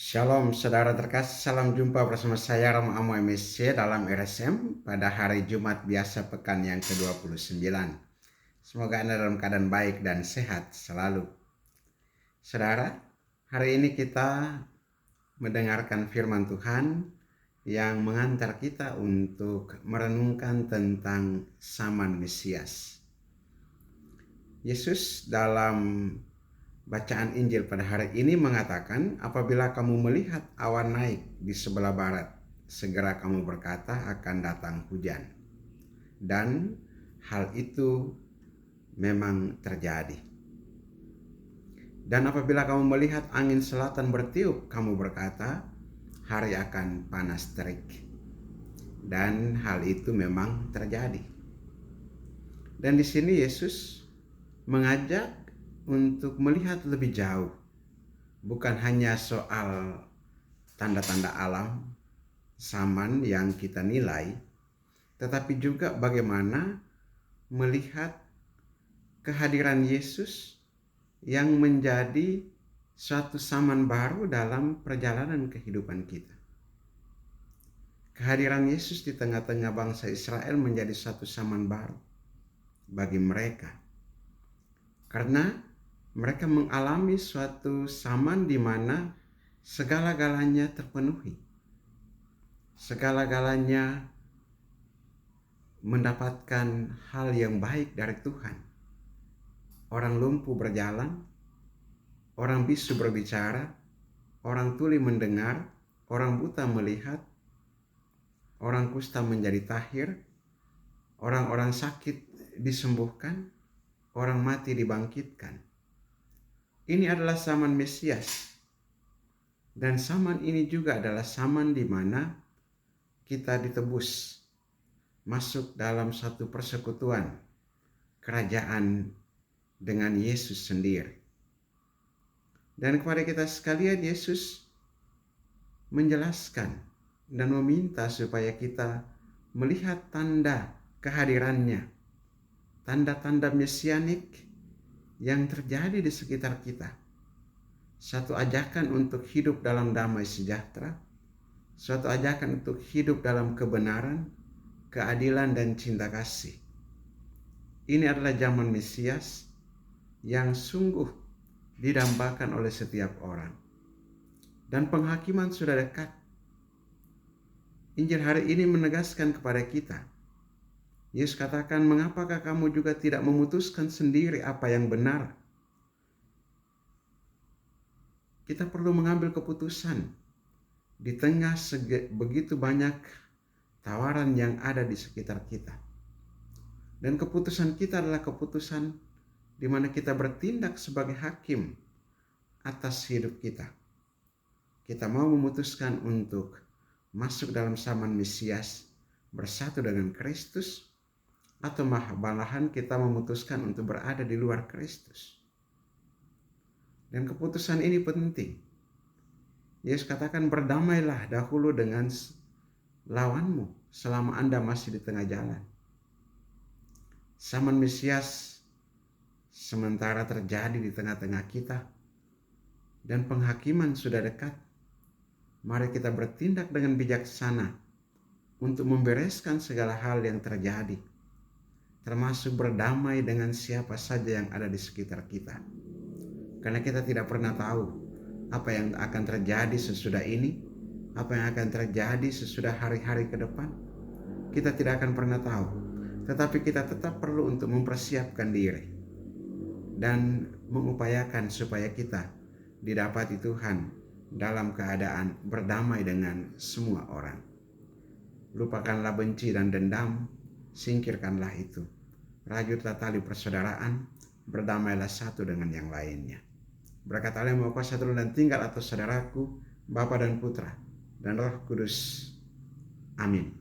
Shalom saudara terkasih, salam jumpa bersama saya Rama Amo MSC dalam RSM pada hari Jumat biasa pekan yang ke-29. Semoga Anda dalam keadaan baik dan sehat selalu. Saudara, hari ini kita mendengarkan firman Tuhan yang mengantar kita untuk merenungkan tentang zaman Mesias. Yesus dalam bacaan Injil pada hari ini mengatakan, apabila kamu melihat awan naik di sebelah barat, segera kamu berkata akan datang hujan. Dan hal itu memang terjadi. Dan apabila kamu melihat angin selatan bertiup, kamu berkata, hari akan panas terik. Dan hal itu memang terjadi. Dan di sini Yesus mengajak untuk melihat lebih jauh, bukan hanya soal tanda-tanda alam, zaman yang kita nilai, tetapi juga bagaimana melihat kehadiran Yesus yang menjadi suatu zaman baru dalam perjalanan kehidupan kita. Kehadiran Yesus di tengah-tengah bangsa Israel menjadi suatu zaman baru bagi mereka, karena mereka mengalami suatu zaman di mana segala-galanya terpenuhi. Segala-galanya mendapatkan hal yang baik dari Tuhan. Orang lumpuh berjalan, orang bisu berbicara, orang tuli mendengar, orang buta melihat, orang kusta menjadi tahir, orang-orang sakit disembuhkan, orang mati dibangkitkan. Ini adalah zaman Mesias. Dan zaman ini juga adalah zaman di mana kita ditebus, masuk dalam satu persekutuan kerajaan dengan Yesus sendiri. Dan kepada kita sekalian Yesus menjelaskan dan meminta supaya kita melihat tanda kehadirannya, tanda-tanda mesianik yang terjadi di sekitar kita. Satu ajakan untuk hidup dalam damai sejahtera, suatu ajakan untuk hidup dalam kebenaran, keadilan, dan cinta kasih. Ini adalah zaman Mesias yang sungguh didambakan oleh setiap orang. Dan penghakiman sudah dekat. Injil hari ini menegaskan kepada kita, Yesus katakan, mengapakah kamu juga tidak memutuskan sendiri apa yang benar? Kita perlu mengambil keputusan di tengah begitu banyak tawaran yang ada di sekitar kita. Dan keputusan kita adalah keputusan di mana kita bertindak sebagai hakim atas hidup kita. Kita mau memutuskan untuk masuk dalam zaman Mesias, bersatu dengan Kristus, atau malahan kita memutuskan untuk berada di luar Kristus. Dan keputusan ini penting. Yesus katakan, berdamailah dahulu dengan lawanmu selama Anda masih di tengah jalan. Zaman Mesias sementara terjadi di tengah-tengah kita dan penghakiman sudah dekat. Mari kita bertindak dengan bijaksana untuk membereskan segala hal yang terjadi, termasuk berdamai dengan siapa saja yang ada di sekitar kita. Karena kita tidak pernah tahu apa yang akan terjadi sesudah ini, apa yang akan terjadi sesudah hari-hari ke depan. Kita tidak akan pernah tahu, tetapi kita tetap perlu untuk mempersiapkan diri dan mengupayakan supaya kita didapati Tuhan dalam keadaan berdamai dengan semua orang. Lupakanlah benci dan dendam, singkirkanlah itu. Rajutlah tali persaudaraan, berdamailah satu dengan yang lainnya. Berkat Allah yang Maha Kuasa turun dan tinggal atas saudaraku, Bapa dan Putra dan Roh Kudus. Amin.